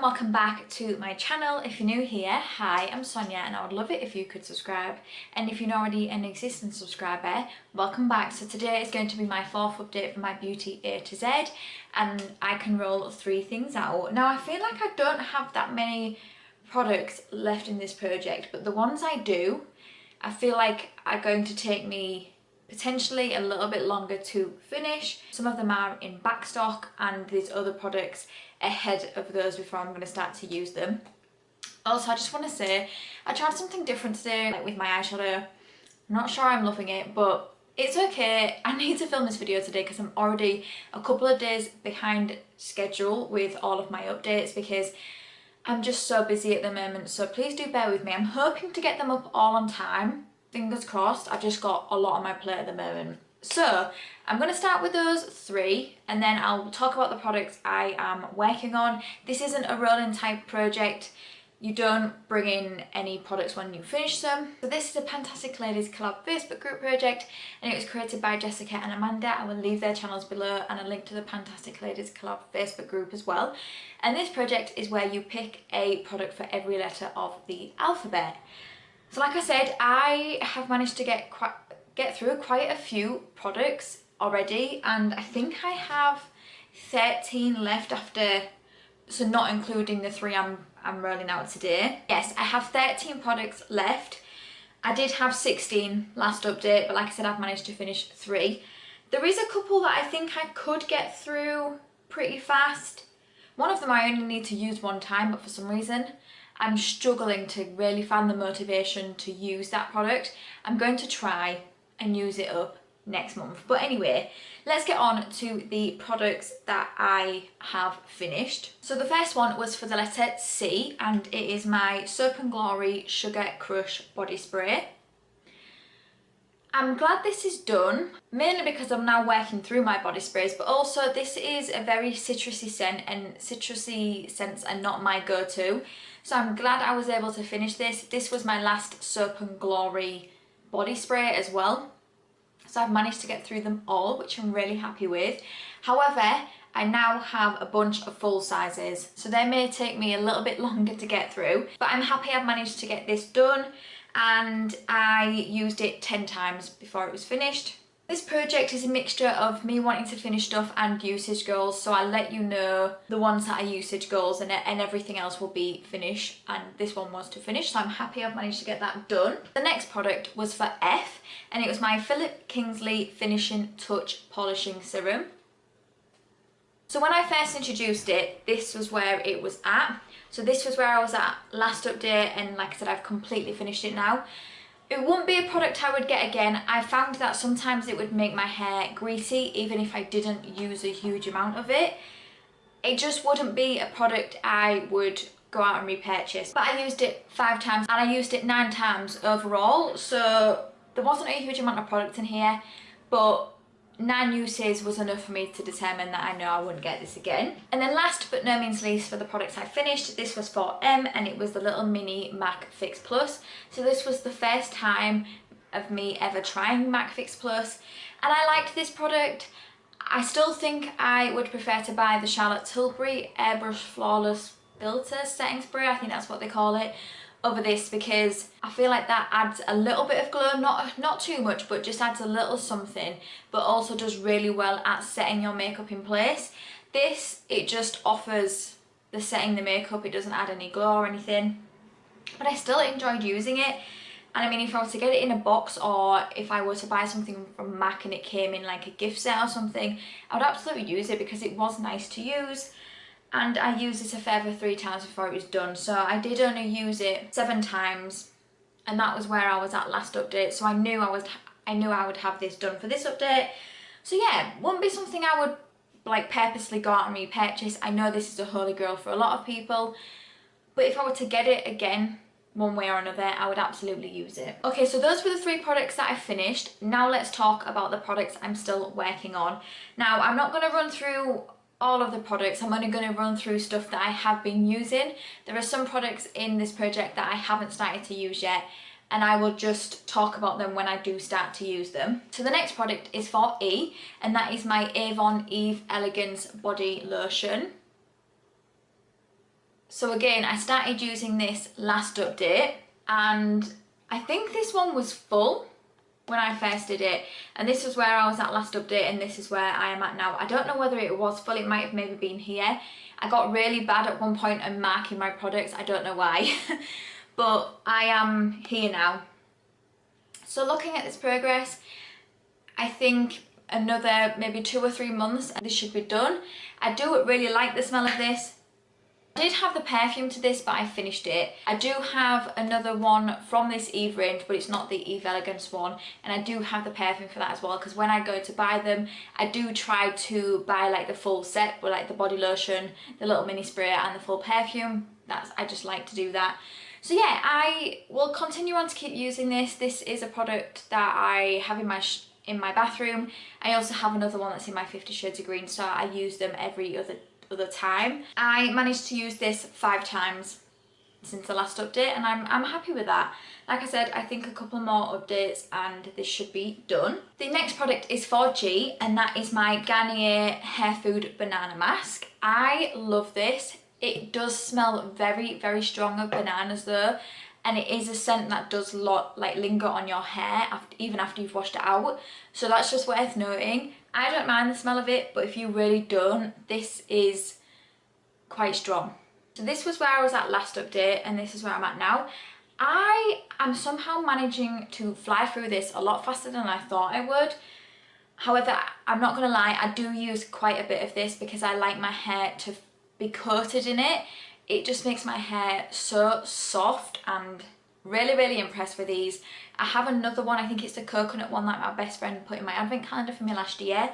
welcome back to my channel. If you're new here, hi, I'm Sonia and I would love it if you could subscribe, and if you're not already an existing subscriber, welcome back. So today is going to be my fourth update for my beauty A to Z, and I can roll 3 things out. Now I feel like I don't have that many products left in this project, but the ones I do, I feel like are going to take me potentially a little bit longer to finish. Some of them are in back stock and there's other products ahead of those before I'm going to start to use them. Also, I just want to say I tried something different today, like with my eyeshadow. I'm not sure I'm loving it, but it's okay. I need to film this video today because I'm already a couple of days behind schedule with all of my updates because I'm just so busy at the moment, so please do bear with me. I'm hoping to get them up all on time. Fingers crossed. I've just got a lot on my plate at the moment. So I'm going to start with those 3 and then I'll talk about the products I am working on. This isn't a rolling type project. You don't bring in any products when you finish them. So this is a PANtastic Ladies Collab Facebook group project and it was created by Jessica and Amanda. I will leave their channels below and a link to the PANtastic Ladies Collab Facebook group as well. And this project is where you pick a product for every letter of the alphabet. So like I said, I have managed to get through quite a few products already, and I think I have 13 left after, so not including the 3 I'm rolling out today. Yes, I have 13 products left. I did have 16 last update, but like I said, I've managed to finish 3. There is a couple that I think I could get through pretty fast. One of them I only need to use 1 time, but for some reason I'm struggling to really find the motivation to use that product. I'm going to try and use it up next month. But anyway, let's get on to the products that I have finished. So the first one was for the letter C, and it is my Soap & Glory Sugar Crush Body Spray. I'm glad this is done, mainly because I'm now working through my body sprays, but also this is a very citrusy scent, and citrusy scents are not my go-to. So I'm glad I was able to finish this. This was my last Soap & Glory body spray as well. So I've managed to get through them all, which I'm really happy with. However, I now have a bunch of full sizes, so they may take me a little bit longer to get through, but I'm happy I've managed to get this done, and I used it 10 times before it was finished. This project is a mixture of me wanting to finish stuff and usage goals, so I'll let you know the ones that are usage goals and everything else will be finish, and this one was to finish, so I'm happy I've managed to get that done. The next product was for F, and it was my Philip Kingsley Finishing Touch Polishing Serum. So when I first introduced it, this was where it was at. So this was where I was at last update, and like I said, I've completely finished it now. It wouldn't be a product I would get again. I found that sometimes it would make my hair greasy even if I didn't use a huge amount of it. It just wouldn't be a product I would go out and repurchase. But I used it 5 times and I used it 9 times overall, so there wasn't a huge amount of product in here, but 9 uses was enough for me to determine that I know I wouldn't get this again. And then last but no means least, for the products I finished, this was for M, and it was the little mini MAC Fix Plus. So this was the first time of me ever trying MAC Fix Plus, and I liked this product. I still think I would prefer to buy the Charlotte Tilbury Airbrush Flawless Filter Setting Spray, I think that's what they call it, over this, because I feel like that adds a little bit of glow, not too much, but just adds a little something, but also does really well at setting your makeup in place. This, it just offers the setting the makeup, it doesn't add any glow or anything, but I still enjoyed using it. And I mean, if I were to get it in a box, or if I were to buy something from MAC and it came in like a gift set or something, I would absolutely use it because it was nice to use. And I used it a further 3 times before it was done, so I did only use it 7 times, and that was where I was at last update. So I knew I would have this done for this update. So yeah, wouldn't be something I would like purposely go out and repurchase. I know this is a holy grail for a lot of people, but if I were to get it again one way or another, I would absolutely use it. Okay, so those were the 3 products that I finished. Now let's talk about the products I'm still working on. Now I'm not going to run through all of the products, I'm only going to run through stuff that I have been using. There are some products in this project that I haven't started to use yet, and I will just talk about them when I do start to use them. So the next product is for E, and that is my Avon Eve Elegance Body Lotion. So again, I started using this last update, and I think this one was full when I first did it, and this was where I was at last update, and this is where I am at now. I don't know whether it was full, it might have maybe been here. I got really bad at one point at marking my products, I don't know why, but I am here now. So looking at this progress, I think another maybe 2 or 3 months and this should be done. I do really like the smell of this. I did have the perfume to this, but I finished it. I do have another one from this Eve range, but it's not the Eve Elegance one, and I do have the perfume for that as well, because when I go to buy them, I do try to buy like the full set with like the body lotion, the little mini spray and the full perfume. I just like to do that. So yeah, I will continue on to keep using this. This is a product that I have in my bathroom. I also have another one that's in my 50 Shades of Green, so I use them every other time. I managed to use this 5 times since the last update, and I'm happy with that. Like I said, I think a couple more updates and this should be done. The next product is for G, and that is my Garnier Hair Food Banana Mask. I love this. It does smell very, very strong of bananas though, and it is a scent that does linger on your hair even after you've washed it out, so that's just worth noting. I don't mind the smell of it, but if you really don't, this is quite strong. So this was where I was at last update, and this is where I'm at now. I am somehow managing to fly through this a lot faster than I thought I would. However, I'm not gonna lie, I do use quite a bit of this because I like my hair to be coated in it. It just makes my hair so soft, and really, really impressed with these. I have another one, I think it's the coconut one that my best friend put in my advent calendar for me last year,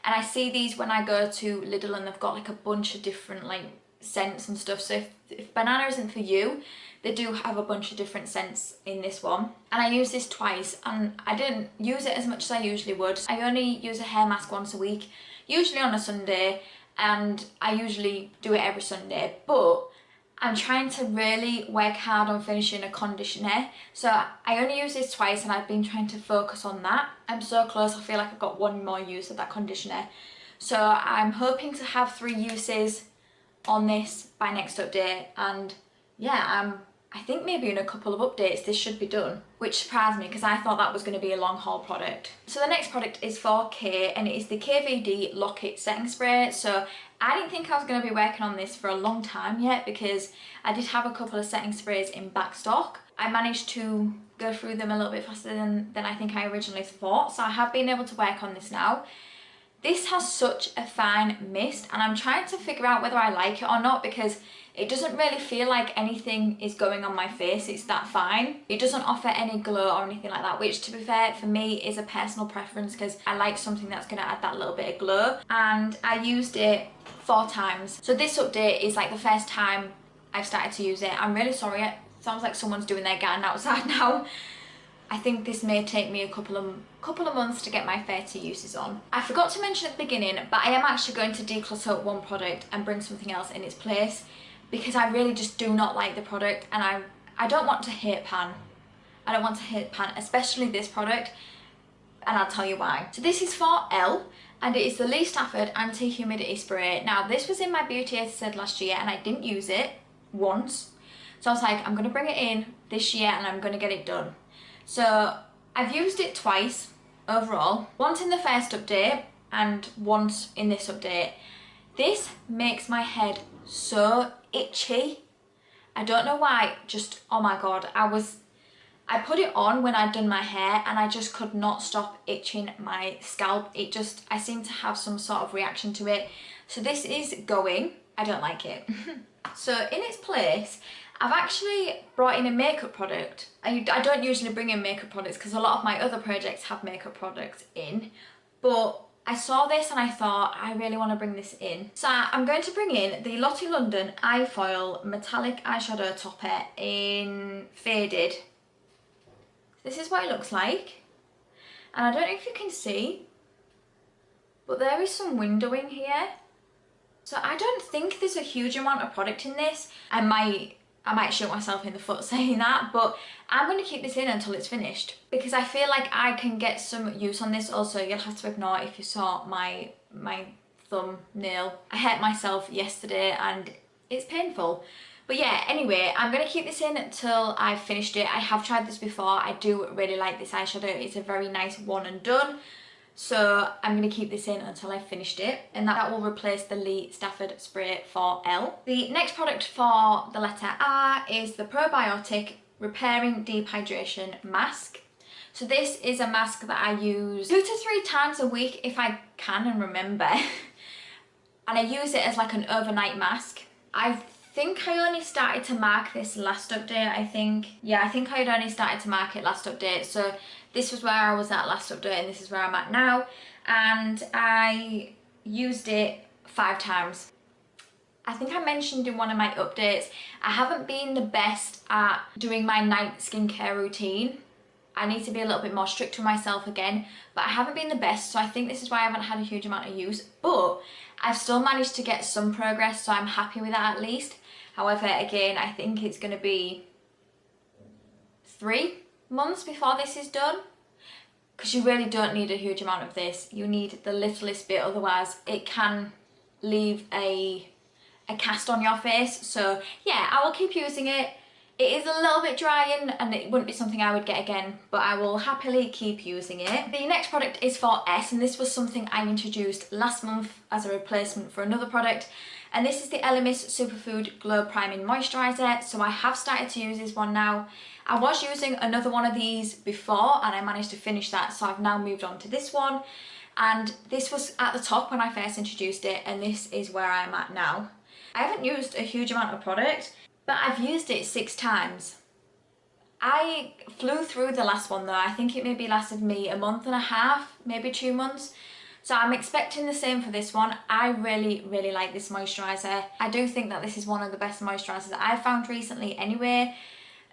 and I see these when I go to Lidl, and they've got like a bunch of different like scents and stuff. So if banana isn't for you, they do have a bunch of different scents in this one. And I used this twice, and I didn't use it as much as I usually would. I only use a hair mask once a week, usually on a Sunday, and I usually do it every Sunday, but I'm trying to really work hard on finishing a conditioner, so I only use this twice, and I've been trying to focus on that. I'm so close, I feel like I've got one more use of that conditioner. So I'm hoping to have 3 uses on this by next update, and yeah, I think maybe in a couple of updates this should be done, which surprised me because I thought that was going to be a long haul product. So the next product is for K, and it is the KVD Lock-It Setting Spray. So I didn't think I was going to be working on this for a long time yet, because I did have a couple of setting sprays in back stock. I managed to go through them a little bit faster than I think I originally thought, so I have been able to work on this now. This has such a fine mist, and I'm trying to figure out whether I like it or not, because it doesn't really feel like anything is going on my face. It's that fine. It doesn't offer any glow or anything like that, which to be fair for me is a personal preference, because I like something that's going to add that little bit of glow. And I used it 4 times. So this update is like the first time I've started to use it. I'm really sorry, it sounds like someone's doing their garden outside now. I think this may take me a couple of months to get my 30 uses on. I forgot to mention at the beginning, but I am actually going to declutter one product and bring something else in its place, because I really just do not like the product, and I don't want to hate pan. I don't want to hate pan, especially this product, and I'll tell you why. So this is for L, and it is the Lee Stafford Anti-Humidity Spray. Now this was in my beauty episode last year, and I didn't use it once. So I was like, I'm going to bring it in this year and I'm going to get it done. So I've used it twice overall, once in the first update and once in this update. This makes my head so itchy. I don't know why, just oh my god, I put it on when I'd done my hair and I just could not stop itching my scalp. I seem to have some sort of reaction to it. So this is going, I don't like it. So in its place, I've actually brought in a makeup product. I don't usually bring in makeup products because a lot of my other projects have makeup products in, but I saw this and I thought I really want to bring this in. So I'm going to bring in the Lottie London Eye Foil Metallic Eyeshadow Topper in Faded. This is what it looks like. And I don't know if you can see, but there is some windowing here. So I don't think there's a huge amount of product in this. I might shoot myself in the foot saying that, but I'm going to keep this in until it's finished because I feel like I can get some use on this. Also, you'll have to ignore if you saw my thumbnail. I hurt myself yesterday and it's painful, But yeah, anyway, I'm going to keep this in until I've finished it. I have tried this before. I do really like this eyeshadow. It's a very nice one and done. So I'm going to keep this in until I've finished it. And that will replace the Lee Stafford spray for L. The next product for the letter R is the Probiotic Repairing Deep Hydration Mask. So this is a mask that I use 2 to 3 times a week if I can and remember. And I use it as like an overnight mask. I think I only started to mark this last update, I think. Yeah, I think I had only started to mark it last update. So this was where I was at last update and this is where I'm at now. And I used it 5 times. I think I mentioned in one of my updates, I haven't been the best at doing my night skincare routine. I need to be a little bit more strict with myself again, but I haven't been the best, so I think this is why I haven't had a huge amount of use, but I've still managed to get some progress, so I'm happy with that at least. However, again, I think it's going to be 3 months before this is done, because you really don't need a huge amount of this. You need the littlest bit, otherwise it can leave a cast on your face. So yeah, I will keep using it. It is a little bit drying and it wouldn't be something I would get again, but I will happily keep using it. The next product is for S, and this was something I introduced last month as a replacement for another product. And this is the Elemis Superfood Glow Priming Moisturiser. So I have started to use this one now. I was using another one of these before and I managed to finish that, so I've now moved on to this one. And this was at the top when I first introduced it, and this is where I'm at now. I haven't used a huge amount of product, but I've used it 6 times. I flew through the last one though. I think it maybe lasted me a month and a half, maybe 2 months. So I'm expecting the same for this one. I really, really like this moisturiser. I do think that this is one of the best moisturisers that I've found recently anyway,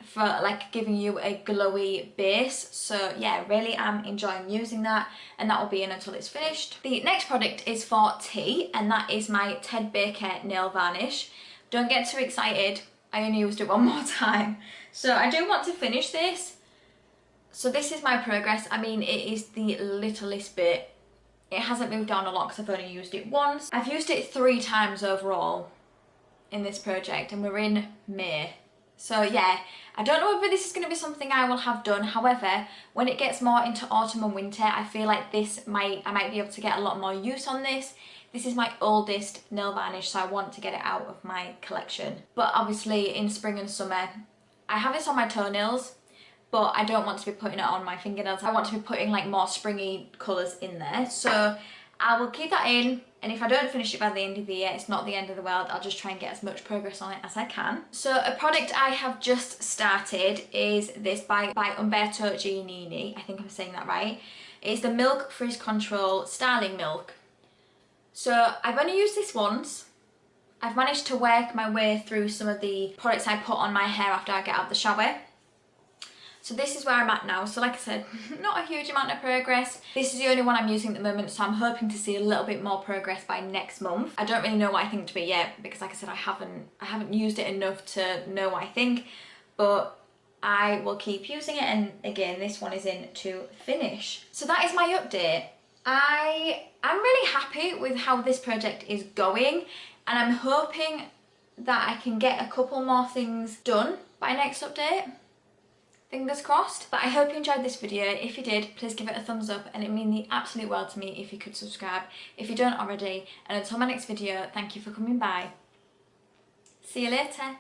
for like giving you a glowy base. So yeah, really am enjoying using that, and that will be in until it's finished. The next product is for T, and that is my Ted Baker nail varnish. Don't get too excited, I only used it one more time. So I do want to finish this. So this is my progress. I mean, it is the littlest bit. It hasn't moved down a lot because I've only used it once. I've used it 3 times overall in this project, and we're in May. So yeah, I don't know whether this is going to be something I will have done. However, when it gets more into autumn and winter, I feel like I might be able to get a lot more use on this. This is my oldest nail varnish, so I want to get it out of my collection. But obviously in spring and summer, I have this on my toenails, but I don't want to be putting it on my fingernails. I want to be putting like more springy colours in there. So I will keep that in, and if I don't finish it by the end of the year, it's not the end of the world. I'll just try and get as much progress on it as I can. So a product I have just started is this by Umberto Giannini. I think I'm saying that right. It's the Milk Frizz Control Styling Milk. So I've only used this once. I've managed to work my way through some of the products I put on my hair after I get out of the shower. So this is where I'm at now. So like I said, not a huge amount of progress. This is the only one I'm using at the moment, so I'm hoping to see a little bit more progress by next month. I don't really know what I think to it yet, because like I said, I haven't used it enough to know what I think, but I will keep using it, and again, this one is in to finish. So that is my update. I'm really happy with how this project is going, and I'm hoping that I can get a couple more things done by next update. Fingers crossed. But I hope you enjoyed this video. If you did, please give it a thumbs up, and it would mean the absolute world to me if you could subscribe if you don't already. And until my next video, thank you for coming by. See you later.